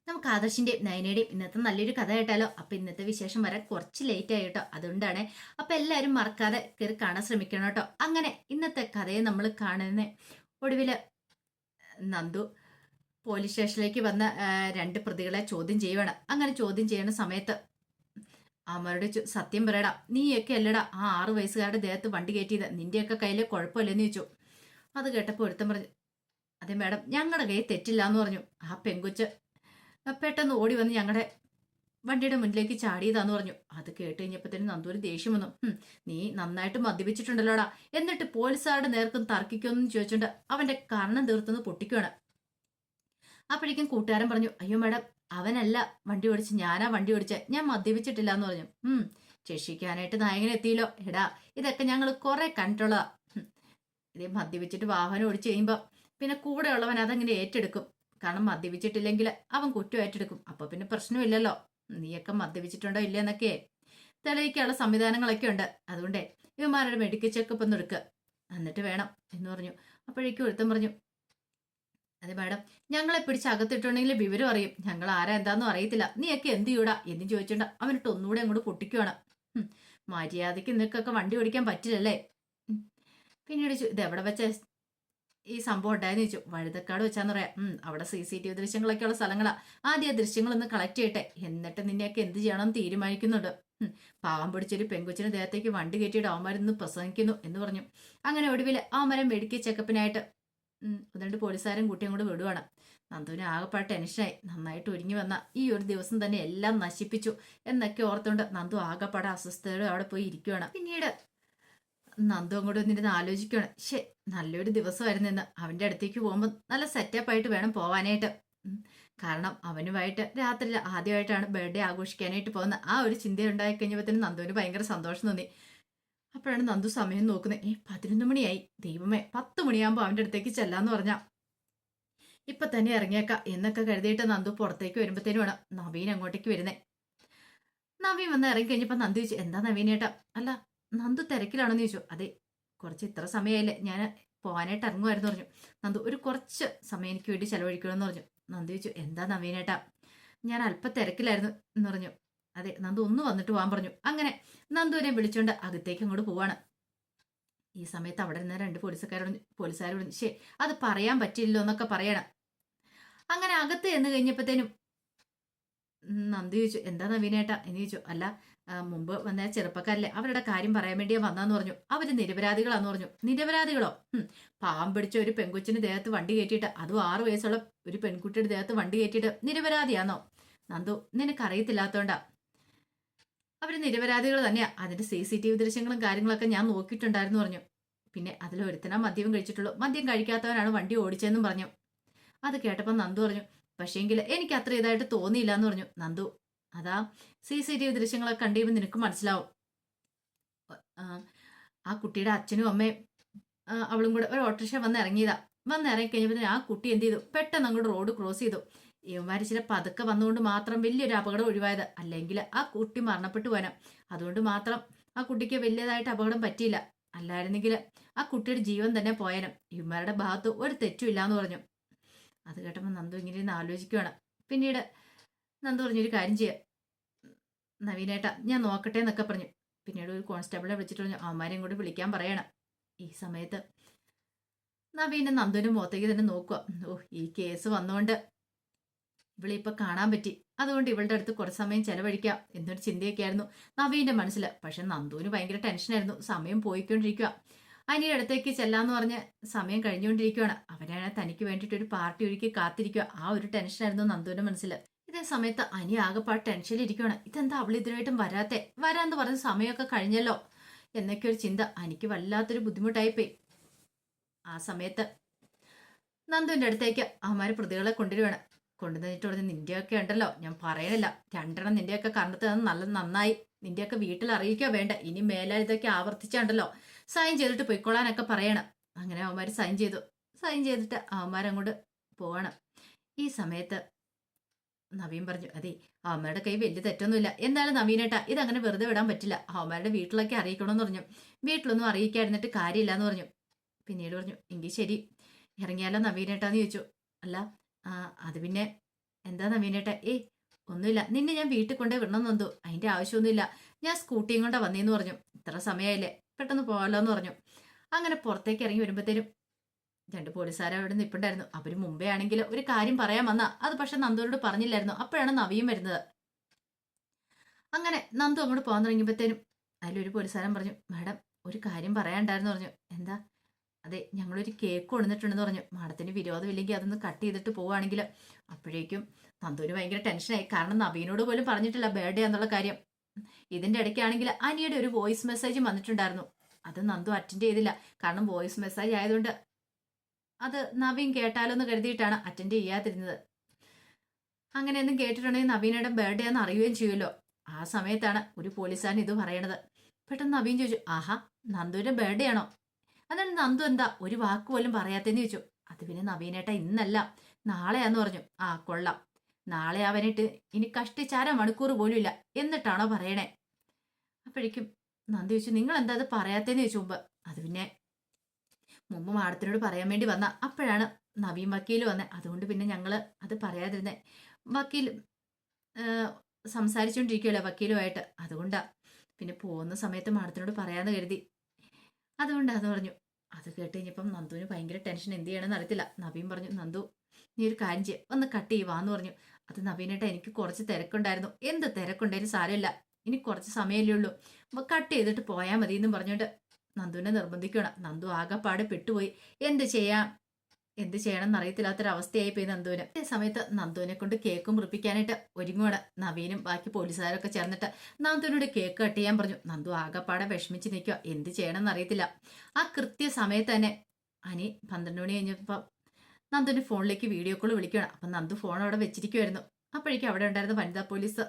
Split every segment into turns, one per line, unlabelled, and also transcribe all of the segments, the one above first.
നമുക്ക് ആദർശിന്റെയും നയനയുടെയും ഇന്നത്തെ നല്ലൊരു കഥ കേട്ടാലോ? അപ്പൊ ഇന്നത്തെ വിശേഷം വരാൻ കുറച്ച് ലേറ്റ് ആയി കേട്ടോ, അതുകൊണ്ടാണ്. അപ്പൊ എല്ലാരും മറക്കാതെ കയറി കാണാൻ ശ്രമിക്കണം കേട്ടോ. അങ്ങനെ ഇന്നത്തെ കഥയെ നമ്മൾ കാണുന്ന ഒടുവില് നന്ദു പോലീസ് സ്റ്റേഷനിലേക്ക് വന്ന രണ്ട് പ്രതികളെ ചോദ്യം ചെയ്യുവാണ്. അങ്ങനെ ചോദ്യം ചെയ്യുന്ന സമയത്ത് അവരോട് സത്യം പറയടാ, നീയൊക്കെ അല്ലടാ ആ 6 വയസ്സുകാരുടെ ദേഹത്ത് വണ്ടി കയറ്റിയത്, നിന്റെയൊക്കെ കയ്യില് കുഴപ്പമില്ലെന്ന് ചോദിച്ചു. അത് കേട്ടപ്പോൾ ഒരുത്തം പറഞ്ഞു, അതെ മാഡം, ഞങ്ങളുടെ കയ്യിൽ തെറ്റില്ല എന്ന് പറഞ്ഞു. ആ പെങ്കൊച്ച് പെട്ടെന്ന് ഓടി വന്ന് ഞങ്ങളുടെ വണ്ടിയുടെ മുന്നിലേക്ക് ചാടിയതാന്ന് പറഞ്ഞു. അത് കേട്ട് കഴിഞ്ഞപ്പോഴത്തേനും നന്ദൂര് ദേഷ്യം വന്നു. നീ നന്നായിട്ട് മദ്യപിച്ചിട്ടുണ്ടല്ലോടാ, എന്നിട്ട് പോലീസുകാരുടെ നേർക്കും തർക്കിക്കുമെന്ന് ചോദിച്ചുകൊണ്ട് അവന്റെ കർണം തീർത്തൊന്ന് പൊട്ടിക്കുവാണ്. അപ്പോഴേക്കും കൂട്ടുകാരൻ പറഞ്ഞു, അയ്യോ മാഡം, അവനല്ല വണ്ടി ഓടിച്ച്, ഞാനാ വണ്ടി ഓടിച്ച, ഞാൻ മദ്യപിച്ചിട്ടില്ല എന്ന് പറഞ്ഞു. ശിക്ഷിക്കാനായിട്ട് നായകനെ എത്തിയല്ലോ. എടാ, ഇതൊക്കെ ഞങ്ങൾ കുറെ കണ്ടിട്ടുള്ളതാ. ഇതേ മദ്യപിച്ചിട്ട് വാഹനം ഓടിച്ചു കഴിയുമ്പോ പിന്നെ കൂടെയുള്ളവൻ അതങ്ങനെ ഏറ്റെടുക്കും. കാരണം മദ്യപിച്ചിട്ടില്ലെങ്കിൽ അവൻ കുറ്റം ഏറ്റെടുക്കും. അപ്പൊ പിന്നെ പ്രശ്നമില്ലല്ലോ. നീയൊക്കെ മദ്യപിച്ചിട്ടുണ്ടോ ഇല്ലെന്നൊക്കെ തെളിയിക്കാനുള്ള സംവിധാനങ്ങളൊക്കെ ഉണ്ട്. അതുകൊണ്ടേ ഇവന്മാരുടെ മെഡിക്കൽ ചെക്കപ്പ് ഒന്ന് എടുക്കുക, എന്നിട്ട് വേണം എന്ന് പറഞ്ഞു. അപ്പോഴേക്കും ഒരുത്തം പറഞ്ഞു, അതെ മാഡം, ഞങ്ങളെ പിടിച്ച് അകത്തിട്ടുണ്ടെങ്കിൽ വിവരം അറിയും, ഞങ്ങൾ ആരാ എന്താന്നും അറിയത്തില്ല, നീയൊക്കെ എന്ത് ചെയ്യൂടാ എന്ന് ചോദിച്ചോണ്ട് അവനിട്ട് ഒന്നുകൂടെ അങ്ങോട്ട് പൊട്ടിക്കുവാണ്. മര്യാദയ്ക്ക് നിനക്കൊക്കെ വണ്ടി ഓടിക്കാൻ പറ്റില്ലല്ലേ? പിന്നീട് ഇത് എവിടെ വെച്ച ഈ സംഭവം ഉണ്ടായെന്ന് ചോദിച്ചു. വഴുതക്കാട് വെച്ചാന്ന് പറയാം. അവിടെ CCTV ദൃശ്യങ്ങളൊക്കെ ഉള്ള സ്ഥലങ്ങളാ. ആദ്യം ആ ദൃശ്യങ്ങളൊന്ന് കളക്ട് ചെയ്യട്ടെ, എന്നിട്ട് നിന്നെയൊക്കെ എന്ത് ചെയ്യണമെന്ന് തീരുമാനിക്കുന്നുണ്ട്. പാവം പിടിച്ചൊരു പെങ്കൊച്ചിന് ദേഹത്തേക്ക് വണ്ടി കയറ്റിയിട്ട് അവന്മാരിന്ന് പ്രസംഗിക്കുന്നു എന്ന് പറഞ്ഞു. അങ്ങനെ ഒടുവിൽ അവന്മാരെ മെഡിക്കൽ ചെക്കപ്പിനായിട്ട് 1-2 പോലീസുകാരും കുട്ടിയും കൂടെ വിടുവാണ്. നന്ദുവിന് ആകെപ്പാട് ടെൻഷനായി. നന്നായിട്ട് ഒരുങ്ങി വന്ന ഈ ഒരു ദിവസം തന്നെ എല്ലാം നശിപ്പിച്ചു എന്നൊക്കെ ഓർത്തുകൊണ്ട് നന്ദു ആകെപ്പാട് അസ്വസ്ഥതയോടെ അവിടെ പോയി ഇരിക്കുവാണ്. പിന്നീട് നന്ദു അങ്ങോട്ട് വന്നിരുന്ന് ആലോചിക്കുകയാണ്. നല്ലൊരു ദിവസമായിരുന്നു ഇന്ന്. അവന്റെ അടുത്തേക്ക് പോകുമ്പോൾ നല്ല സെറ്റപ്പായിട്ട് വേണം പോവാനായിട്ട്. കാരണം അവനുമായിട്ട് രാത്രി ആദ്യമായിട്ടാണ് ബർത്ത്ഡേ ആഘോഷിക്കാനായിട്ട് പോകുന്ന ആ ഒരു ചിന്ത ഉണ്ടായി കഴിഞ്ഞപ്പോൾ തന്നെ നന്ദുവിന് ഭയങ്കര സന്തോഷം തോന്നി. അപ്പോഴാണ് നന്ദു സമയം നോക്കുന്നത്. 11 മണിയായി. ദൈവമേ, 10 മണിയാകുമ്പോൾ അവന്റെ അടുത്തേക്ക് ചെല്ലാന്ന് പറഞ്ഞാ ഇപ്പൊ തന്നെ ഇറങ്ങിയേക്കാം എന്നൊക്കെ കരുതിയിട്ട് നന്ദു പുറത്തേക്ക് വരുമ്പോഴത്തേനുമാണ് നവീൻ അങ്ങോട്ടേക്ക് വരുന്നേ. നവീൻ വന്ന് ഇറങ്ങി കഴിഞ്ഞപ്പോ നന്ദു ചോദിച്ചു, എന്താ നവീനേട്ടാ? അല്ല, നന്ദു തിരക്കിലാണെന്ന് ചോദിച്ചു. അതെ, കുറച്ച് ഇത്ര സമയമായില്ലേ, ഞാൻ പോകാനായിട്ട് ഇറങ്ങുമായിരുന്നു പറഞ്ഞു. നന്ദു, ഒരു കുറച്ച് സമയം എനിക്ക് വേണ്ടി ചെലവഴിക്കണമെന്ന് പറഞ്ഞു. നന്ദു ചോദിച്ചു, എന്താ നവീനേട്ടാ? ഞാൻ അല്പം തിരക്കിലായിരുന്നു എന്ന് പറഞ്ഞു. അതെ, നന്ദു ഒന്ന് വന്നിട്ട് പോകാൻ പറഞ്ഞു. അങ്ങനെ നന്ദുവിനെ വിളിച്ചോണ്ട് അകത്തേക്ക് അങ്ങോട്ട് പോവാണ്. ഈ സമയത്ത് അവിടെ നിന്ന് 2 പോലീസുകാരോട് അത് പറയാൻ പറ്റില്ലല്ലോ എന്നൊക്കെ പറയണം. അങ്ങനെ അകത്ത് എന്ന് കഴിഞ്ഞപ്പോഴത്തേനും നന്ദി ചോദിച്ചു, എന്താ നവീനേട്ടാ എന്ന് ചോദിച്ചു. അല്ല, മുമ്പ് വന്ന ചെറുപ്പക്കാരല്ലേ, അവരുടെ കാര്യം പറയാൻ വേണ്ടിയാ വന്നാന്ന് പറഞ്ഞു. അവര് നിരപരാധികളാന്ന് പറഞ്ഞു. നിരപരാധികളോ? പാവം പിടിച്ച ഒരു പെൺകൊച്ചിന്റെ ദേഹത്ത് വണ്ടി കയറ്റിയിട്ട്, അതും 6 വയസ്സുള്ള ഒരു പെൺകുട്ടിയുടെ ദേഹത്ത് വണ്ടി കയറ്റിയിട്ട് നിരപരാധിയാന്നോ? നന്ദു, നിനക്കറിയത്തില്ലാത്തോണ്ടാ. അവര് നിരപരാധികൾ തന്നെയാ. അതിന്റെ CCTV ദൃശ്യങ്ങളും കാര്യങ്ങളൊക്കെ ഞാൻ നോക്കിയിട്ടുണ്ടായിരുന്നു പറഞ്ഞു. പിന്നെ അതിലൊരുത്തനാ മദ്യവും കഴിച്ചിട്ടുള്ളൂ, മദ്യം കഴിക്കാത്തവനാണ് വണ്ടി ഓടിച്ചതെന്നും പറഞ്ഞു. അത് കേട്ടപ്പോൾ നന്ദു പറഞ്ഞു, പക്ഷേങ്കിൽ എനിക്ക് അത്ര ഇതായിട്ട് തോന്നിയില്ല എന്ന് പറഞ്ഞു. നന്ദു, അതാ CCTV ദൃശ്യങ്ങളൊക്കെ കണ്ടുകഴിയുമ്പോൾ നിനക്ക് മനസ്സിലാവും. ആ കുട്ടിയുടെ അച്ഛനും അമ്മയും അവളും കൂടെ ഒരു ഓട്ടോറിക്ഷ വന്ന് ഇറങ്ങിയതാ. വന്ന് ഇറങ്ങി കഴിഞ്ഞപ്പോൾ ആ കുട്ടി എന്ത് ചെയ്തു, പെട്ടെന്ന് അങ്ങോട്ട് റോഡ് ക്രോസ് ചെയ്തു. ഇവന്മാര് ചില പതുക്കെ വന്നുകൊണ്ട് മാത്രം വലിയൊരു അപകടം ഒഴിവായത്. അല്ലെങ്കിൽ ആ കുട്ടി മരണപ്പെട്ടു പോകാനാ. അതുകൊണ്ട് മാത്രം ആ കുട്ടിക്ക് വലിയതായിട്ട് അപകടം പറ്റിയില്ല. അല്ലായിരുന്നെങ്കിൽ ആ കുട്ടിയുടെ ജീവൻ തന്നെ പോയാനും. ഇവന്മാരുടെ ഭാഗത്ത് ഒരു തെറ്റും ഇല്ലാന്ന് പറഞ്ഞു. അത് കേട്ടപ്പോൾ നന്ദു ഇങ്ങനെ ഇരുന്ന് ആലോചിക്കുകയാണ്. പിന്നീട് നന്ദു പറഞ്ഞൊരു കാര്യം ചെയ്യാം നവീനേട്ടാ, ഞാൻ നോക്കട്ടെ എന്നൊക്കെ പറഞ്ഞു. പിന്നീട് ഒരു കോൺസ്റ്റബിളെ വിളിച്ചിട്ട് പറഞ്ഞു, അവന്മാരെയും കൂടി വിളിക്കാൻ പറയണം. ഈ സമയത്ത് നവീനെ നന്ദുവിന്റെ മുഖത്തേക്ക് തന്നെ നോക്കുക. ഈ കേസ് വന്നുകൊണ്ട് ഇവളിപ്പൊ കാണാൻ പറ്റി, അതുകൊണ്ട് ഇവളുടെ അടുത്ത് കുറച്ച് സമയം ചെലവഴിക്കാം എന്നൊരു ചിന്തയൊക്കെ ആയിരുന്നു നവീന്റെ മനസ്സിൽ. പക്ഷെ നന്ദുവിന് ഭയങ്കര ടെൻഷനായിരുന്നു. സമയം പോയിക്കൊണ്ടിരിക്കുക. അനിയുടെ അടുത്തേക്ക് ചെല്ലാന്ന് പറഞ്ഞ് സമയം കഴിഞ്ഞുകൊണ്ടിരിക്കുകയാണ്. അവനാണ് തനിക്ക് വേണ്ടിയിട്ട് ഒരു പാർട്ടി ഒരുക്കി കാത്തിരിക്കുക. ആ ഒരു ടെൻഷനായിരുന്നു നന്ദുവിന്റെ മനസ്സിൽ. ഇതേ സമയത്ത് അനി ആകെപ്പാട് ടെൻഷനിലിരിക്കുകയാണ്. ഇതെന്താ അവൾ ഇതിനായിട്ടും വരാന്ന് പറഞ്ഞ സമയമൊക്കെ കഴിഞ്ഞല്ലോ എന്നൊക്കെ ഒരു ചിന്ത അനിക്ക് വല്ലാത്തൊരു ബുദ്ധിമുട്ടായിപ്പോയി. ആ സമയത്ത് നന്ദുവിന്റെ അടുത്തേക്ക് അവന്മാര് പ്രതികളെ കൊണ്ടുവരുവാണ്. കൊണ്ടുവന്നിട്ട് പറഞ്ഞ്, നിന്റെയൊക്കെ ഉണ്ടല്ലോ, ഞാൻ പറയണില്ല, 2 നിന്റെയൊക്കെ കണ്ടിട്ട് നല്ല നന്നായി. നിന്റെയൊക്കെ വീട്ടിൽ അറിയിക്കുക വേണ്ട. ഇനി മേലാൽ ഇതൊക്കെ ആവർത്തിച്ചാണ്ടല്ലോ സൈൻ ചെയ്തിട്ട് പൊയ്ക്കൊള്ളാനൊക്കെ പറയണം. അങ്ങനെ അവന്മാര് സൈൻ ചെയ്തിട്ട് അവന്മാരങ്ങോട്ട് പോവാണ്. ഈ സമയത്ത് നവീൻ പറഞ്ഞു, അതെ, അവന്മാരുടെ കൈ വലിയ തെറ്റൊന്നുമില്ല. എന്തായാലും നവീനേട്ടാ, ഇതങ്ങനെ വെറുതെ വിടാൻ പറ്റില്ല. അവന്മാരുടെ വീട്ടിലൊക്കെ അറിയിക്കണമെന്ന് പറഞ്ഞു. വീട്ടിലൊന്നും അറിയിക്കാതിരുന്നിട്ട് കാര്യമില്ലാന്ന് പറഞ്ഞു. പിന്നീട് പറഞ്ഞു, എങ്കിൽ ശരി, ഇറങ്ങിയാലോ നവീനേട്ടാന്ന് ചോദിച്ചു. അല്ല, അത് പിന്നെ എന്താ നവീനേട്ടാ? ഒന്നുമില്ല. നിന്നെ ഞാൻ വീട്ടിൽ കൊണ്ടേ വിടണം നന്ദു. അതിന്റെ ആവശ്യമൊന്നുമില്ല. ഞാൻ സ്കൂട്ടിയും കൊണ്ടാ വന്നേന്ന് പറഞ്ഞു. ഇത്ര സമയമായില്ലേ, പെട്ടെന്ന് പോകാലോ എന്ന് പറഞ്ഞു. അങ്ങനെ പുറത്തേക്ക് ഇറങ്ങി വരുമ്പോഴത്തേനും രണ്ട് പോലീസുകാരെ അവിടെ നിൽപ്പുണ്ടായിരുന്നു. അവര് മുമ്പേ ആണെങ്കിൽ ഒരു കാര്യം പറയാൻ വന്നാ അത് പക്ഷെ നന്ദുവിനോട് പറഞ്ഞില്ലായിരുന്നു. അപ്പോഴാണ് നവിയും വരുന്നത്. അങ്ങനെ നന്ദു അങ്ങോട്ട് പോകാൻ തുടങ്ങിയപ്പോഴത്തേനും അതിലൊരു പോലീസുകാരൻ പറഞ്ഞു, മാഡം ഒരു കാര്യം പറയാണ്ടായിരുന്നു പറഞ്ഞു. എന്താ? അതെ, ഞങ്ങളൊരു കേക്ക് കൊണ്ടുവന്നിട്ടുണ്ടെന്ന് പറഞ്ഞു. മാഡത്തിന് വിരോധമില്ലെങ്കിൽ അതൊന്ന് കട്ട് ചെയ്തിട്ട് പോവുകയാണെങ്കിൽ. അപ്പോഴേക്കും നന്ദുവിന് ഭയങ്കര ടെൻഷനായി. കാരണം നവീനോട് പോലും പറഞ്ഞിട്ടില്ല ബർത്ത്ഡേ എന്നുള്ള കാര്യം. ഇതിന്റെ ഇടയ്ക്കാണെങ്കിൽ അനിയുടെ ഒരു വോയിസ് മെസ്സേജ് വന്നിട്ടുണ്ടായിരുന്നു. അത് നന്ദു അറ്റൻഡ് ചെയ്തില്ല. കാരണം വോയിസ് മെസ്സേജ് ആയതുകൊണ്ട് അത് നവീൻ കേട്ടാലോ എന്ന് കരുതിയിട്ടാണ് അറ്റൻഡ് ചെയ്യാതിരുന്നത്. അങ്ങനെയൊന്നും കേട്ടിട്ടുണ്ടെങ്കിൽ നവീനയുടെ ബർത്ത്ഡേ എന്ന് അറിയുകയും ചെയ്യുമല്ലോ. ആ സമയത്താണ് ഒരു പോലീസുകാരൻ ഇത് പറയണത്. പെട്ടെന്ന് നവീൻ ചോദിച്ചു, ആഹാ, നന്ദുവിന്റെ ബർത്ത്ഡേ ആണോ? അതാണ് നന്ദു എന്താ ഒരു വാക്ക് പോലും പറയാത്തെന്ന് ചോദിച്ചു. അത് പിന്നെ നവീനേട്ട ഇന്നല്ല നാളെയാന്ന് പറഞ്ഞു. ആ കൊള്ളാം, നാളെ അവനിട്ട് ഇനി കഷ്ടിച്ചാര മണിക്കൂർ പോലും ഇല്ല എന്നിട്ടാണോ പറയണേ? അപ്പോഴേക്കും നന്ദി ചോദിച്ചു, നിങ്ങൾ എന്താ അത് പറയാത്തേന്ന് ചോദിച്ചു മുമ്പ്. അത് പിന്നെ മുമ്പ് മാഡത്തിനോട് പറയാൻ വേണ്ടി വന്ന അപ്പോഴാണ് നവീൻ വക്കീൽ വന്നേ. അതുകൊണ്ട് പിന്നെ ഞങ്ങള് അത് പറയാതിരുന്നേ. വക്കീൽ സംസാരിച്ചുകൊണ്ടിരിക്കുമല്ലോ വക്കീലുമായിട്ട്. അതുകൊണ്ടാ പിന്നെ പോകുന്ന സമയത്ത് മാഡത്തിനോട് പറയാന്ന് കരുതി. അതുകൊണ്ടാ അത് പറഞ്ഞു. അത് കേട്ട് കഴിഞ്ഞപ്പം നന്ദുവിന് ഭയങ്കര ടെൻഷൻ. എന്ത് ചെയ്യണമെന്ന് അറിയത്തില്ല. നവീൻ പറഞ്ഞു, നന്ദു നീ ഒരു കാര്യം ചെയ്യ, ഒന്ന് കട്ട് ചെയ്യുവാന്ന് പറഞ്ഞു. അത് നവീനേട്ടാ എനിക്ക് കുറച്ച് തിരക്കുണ്ടായിരുന്നു. എന്ത് തിരക്കുണ്ടായാലും സാരമില്ല, ഇനി കുറച്ച് സമയമല്ലേ ഉള്ളൂ, കട്ട് ചെയ്തിട്ട് പോയാൽ മതി എന്നും പറഞ്ഞോണ്ട് നന്ദുവിനെ നിർബന്ധിക്കണം. നന്ദു ആകെപ്പാടെ പെട്ടുപോയി. എന്ത് ചെയ്യണം എന്നറിയത്തില്ലാത്തൊരവസ്ഥയായി പോയി നന്ദുവിന്. അതേ സമയത്ത് നന്ദുവിനെ കൊണ്ട് കേക്ക് മുറിപ്പിക്കാനായിട്ട് ഒരുങ്ങുവാണ് നവീനും ബാക്കി പോലീസുകാരൊക്കെ ചേർന്നിട്ട് നന്ദുവിനോട് കേക്ക് കട്ട് ചെയ്യാൻ പറഞ്ഞു. നന്ദു ആകെപ്പാടെ വിഷമിച്ച് നിൽക്കുക. എന്ത് ചെയ്യണം എന്നറിയത്തില്ല. ആ കൃത്യ സമയത്ത് തന്നെ അനി 12 മണി കഴിഞ്ഞപ്പോൾ നന്ദുവിന്റെ ഫോണിലേക്ക് വീഡിയോ കോൾ വിളിക്കുകയാണ്. അപ്പം നന്ദു ഫോൺ അവിടെ വെച്ചിരിക്കുമായിരുന്നു. അപ്പോഴേക്കും അവിടെ ഉണ്ടായിരുന്ന വനിതാ പോലീസ്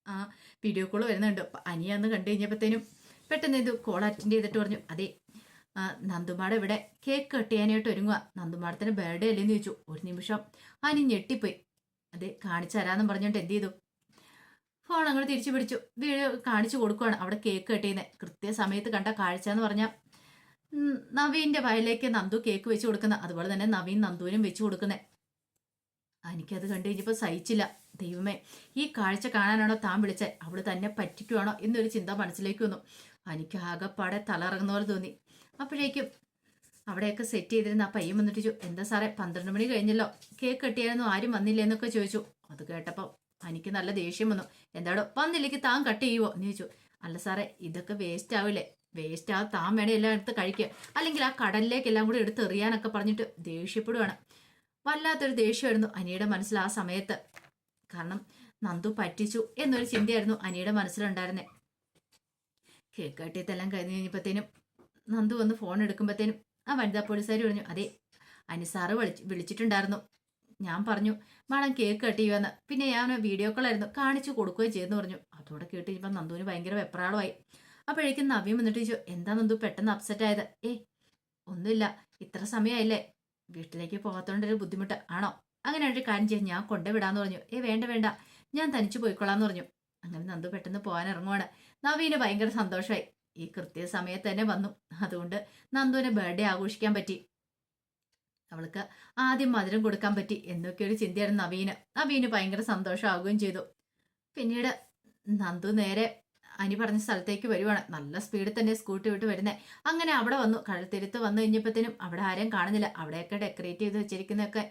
ആ വീഡിയോ കോൾ വരുന്നുണ്ട്. അനിയാന്ന് കണ്ടു കഴിഞ്ഞപ്പോഴത്തേനും പെട്ടെന്ന് ഇത് കോൾ അറ്റൻഡ് ചെയ്തിട്ട് പറഞ്ഞു, അതെ നന്ദുമാട ഇവിടെ കേക്ക് കട്ട് ചെയ്യാനായിട്ട് ഒരുങ്ങുക. നന്ദുമാടത്തിന് ബർത്ത്ഡേ അല്ലേന്ന് ചോദിച്ചു. ഒരു നിമിഷം അനി ഞെട്ടിപ്പോയി. അതെ കാണിച്ചു തരാമെന്നും പറഞ്ഞുകൊണ്ട് എന്ത് ചെയ്തു, ഫോൺ അങ്ങോട്ട് തിരിച്ചു പിടിച്ചു. വീഡിയോ കാണിച്ചു കൊടുക്കുവാണ് അവിടെ കേക്ക് കട്ട് ചെയ്യുന്നത്. കൃത്യസമയത്ത് കണ്ട കാഴ്ച എന്ന് പറഞ്ഞാൽ നവീന്റെ വയലേക്ക് നന്ദു കേക്ക് വെച്ച് കൊടുക്കുന്ന, അതുപോലെ തന്നെ നവീൻ നന്ദുവിനും വെച്ച് കൊടുക്കുന്നത്. എനിക്കത് കണ്ടു കഴിഞ്ഞപ്പോൾ സഹിച്ചില്ല. ദൈവമേ, ഈ കാഴ്ച കാണാനാണോ താൻ വിളിച്ചത്? അവള് തന്നെ പറ്റിക്കുവാണോ എന്നൊരു ചിന്ത മനസ്സിലേക്ക് വന്നു. എനിക്ക് ആകെപ്പാടെ തലറങ്ങുന്ന പോലെ തോന്നി. അപ്പോഴേക്കും അവിടെയൊക്കെ സെറ്റ് ചെയ്തിരുന്ന ആ പയ്യൻ വന്നിട്ട് ചോദിച്ചു, എന്താ സാറേ 12 മണി കഴിഞ്ഞല്ലോ, കേക്ക് കട്ടിയായിരുന്നു, ആരും വന്നില്ല എന്നൊക്കെ ചോദിച്ചു. അത് കേട്ടപ്പോൾ എനിക്ക് നല്ല ദേഷ്യം വന്നു. എന്താടോ വന്നില്ലെങ്കിൽ താൻ കട്ട് ചെയ്യുവോ എന്ന് ചോദിച്ചു. അല്ല സാറേ, ഇതൊക്കെ വേസ്റ്റ് ആവില്ലേ? വേസ്റ്റ് ആ താൻ വേണേ എല്ലാം എടുത്ത് കഴിക്കുക, അല്ലെങ്കിൽ ആ കടലിലേക്ക് എല്ലാം കൂടി എടുത്ത് എറിയാനൊക്കെ പറഞ്ഞിട്ട് ദേഷ്യപ്പെടുവാണ്. വല്ലാത്തൊരു ദേഷ്യമായിരുന്നു അനിയുടെ മനസ്സിൽ ആ സമയത്ത്. കാരണം നന്ദു പറ്റിച്ചു എന്നൊരു ചിന്തയായിരുന്നു അനിയുടെ മനസ്സിലുണ്ടായിരുന്നേ. കേക്ക് കട്ടിയത്തെല്ലാം കഴിഞ്ഞ് കഴിഞ്ഞപ്പോഴത്തേനും നന്ദു വന്ന് ഫോൺ എടുക്കുമ്പോഴത്തേനും ആ വനിതാ പോലീസുകാർ പറഞ്ഞു, അതെ അനിസാറ് വിളിച്ചിട്ടുണ്ടായിരുന്നു. ഞാൻ പറഞ്ഞു മാഡം കേക്ക് കട്ട് ചെയ്യുമെന്ന്. പിന്നെ ഞാൻ വീഡിയോ കോളായിരുന്നു, കാണിച്ചു കൊടുക്കുകയും ചെയ്തെന്ന് പറഞ്ഞു. അതോടെ കേട്ട് കഴിഞ്ഞപ്പോൾ നന്ദുവിന് ഭയങ്കര വെപ്രാളമായി. അപ്പോഴേക്കും നവ്യം വന്നിട്ട് ചോദിച്ചു, എന്താ നന്ദു പെട്ടെന്ന് അപ്സെറ്റ് ആയത്? ഒന്നുമില്ല, ഇത്ര സമയമായില്ലേ, വീട്ടിലേക്ക് പോകാത്തോണ്ടൊരു ബുദ്ധിമുട്ട് ആണോ? അങ്ങനെ ഒരു കാര്യം ചെയ്യും, ഞാൻ കൊണ്ടുവിടാന്ന് പറഞ്ഞു. വേണ്ട വേണ്ട, ഞാൻ തനിച്ചു പോയിക്കൊള്ളാന്ന് പറഞ്ഞു. അങ്ങനെ നന്ദു പെട്ടെന്ന് പോകാൻ ഇറങ്ങുവാണ്. നവീന് ഭയങ്കര സന്തോഷമായി. ഈ കൃത്യസമയത്ത് തന്നെ വന്നു. അതുകൊണ്ട് നന്ദുവിനെ ബർത്ത്ഡേ ആഘോഷിക്കാൻ പറ്റി. അവൾക്ക് ആദ്യം മധുരം കൊടുക്കാൻ പറ്റി എന്നൊക്കെ ഒരു ചിന്തയായിരുന്നു നവീന് ഭയങ്കര സന്തോഷമാവുകയും ചെയ്തു. പിന്നീട് നന്ദു നേരെ അനി പറഞ്ഞ സ്ഥലത്തേക്ക് വരുവാണ്. നല്ല സ്പീഡിൽ തന്നെ സ്കൂട്ടി വിട്ട് വരുന്നേ. അങ്ങനെ അവിടെ വന്നു. കടൽത്തീരത്ത് വന്നു കഴിഞ്ഞപ്പോഴത്തേനും അവിടെ ആരെയും കാണുന്നില്ല. അവിടെയൊക്കെ ഡെക്കറേറ്റ് ചെയ്ത് വെച്ചിരിക്കുന്നതൊക്കെ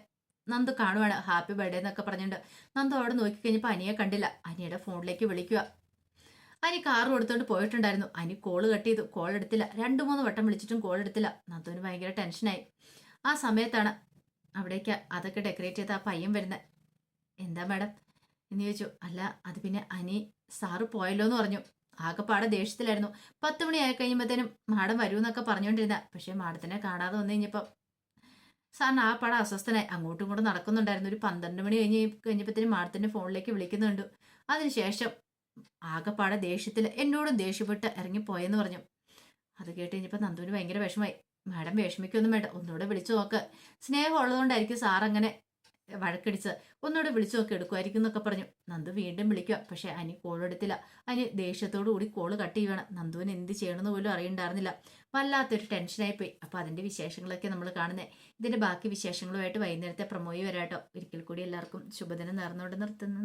നന്ദു കാണുവാണ്. ഹാപ്പി ബർത്ത്ഡേ എന്നൊക്കെ പറഞ്ഞിട്ടുണ്ട്. നന്ദു അവിടെ നോക്കിക്കഴിഞ്ഞപ്പോൾ അനിയെ കണ്ടില്ല. അനിയുടെ ഫോണിലേക്ക് വിളിക്കുക. അനി കാറ് കൊടുത്തോണ്ട് പോയിട്ടുണ്ടായിരുന്നു. അനി കോള് കട്ട് ചെയ്തു. കോൾ എടുത്തില്ല. 2-3 വട്ടം വിളിച്ചിട്ടും കോൾ എടുത്തില്ല. നന്ദുവിന് ഭയങ്കര ടെൻഷനായി. ആ സമയത്താണ് അവിടേക്ക് അതൊക്കെ ഡെക്കറേറ്റ് ചെയ്ത് ആ പയ്യൻ വരുന്നത്. എന്താ മാഡം എന്ന് ചോദിച്ചു. അല്ല അത് പിന്നെ അനി സാറ് പോയല്ലോ എന്ന് പറഞ്ഞു. ആകെപ്പാടെ ദേഷ്യത്തിലായിരുന്നു. 10 മണി ആയി കഴിയുമ്പോഴത്തേനും മാഡം വരുമെന്നൊക്കെ പറഞ്ഞുകൊണ്ടിരുന്ന. പക്ഷെ മാഡത്തിനെ കാണാതെ വന്നു കഴിഞ്ഞപ്പം സാറിന് ആ പാടെ അസ്വസ്ഥനായി. അങ്ങോട്ടും ഇങ്ങോട്ടും നടക്കുന്നുണ്ടായിരുന്നു. ഒരു 12 മണി കഴിഞ്ഞപ്പോഴത്തേനും മാഡത്തിന്റെ ഫോണിലേക്ക് വിളിക്കുന്നുണ്ട്. അതിനുശേഷം ആകെപ്പാടെ ദേഷ്യത്തിൽ എന്നോടും ദേഷ്യപ്പെട്ട് ഇറങ്ങിപ്പോയെന്ന് പറഞ്ഞു. അത് കേട്ട് കഴിഞ്ഞപ്പോൾ നന്ദുവിന് ഭയങ്കര വിഷമായി. മാഡം വിഷമിക്കൊന്നും വേണ്ട, ഒന്നുകൂടെ വിളിച്ചു നോക്ക്. സ്നേഹം ഉള്ളതുകൊണ്ടായിരിക്കും സാർ അങ്ങനെ വഴക്കടിച്ച്. ഒന്നുകൂടെ വിളിച്ചു നോക്കി എടുക്കുമായിരിക്കും എന്നൊക്കെ പറഞ്ഞു. നന്ദു വീണ്ടും വിളിക്കുക. പക്ഷെ അനി കോൾ എടുത്തില്ല. അനി ദേഷ്യത്തോടു കൂടി കോള് കട്ട് ചെയ്യുവാണ്. നന്ദുവിന് എന്ത് ചെയ്യണമെന്ന് പോലും അറിയണ്ടായിരുന്നില്ല. വല്ലാത്തൊരു ടെൻഷനായി പോയി. അപ്പോൾ അതിൻ്റെ വിശേഷങ്ങളൊക്കെ നമ്മൾ കാണുന്നത്. ഇതിൻ്റെ ബാക്കി വിശേഷങ്ങളുമായിട്ട് വൈകുന്നേരത്തെ പ്രമോയി വരാട്ടോ. ഒരിക്കൽ കൂടി എല്ലാവർക്കും ശുഭദിനം നേർന്നുകൊണ്ട് നിർത്തുന്നു.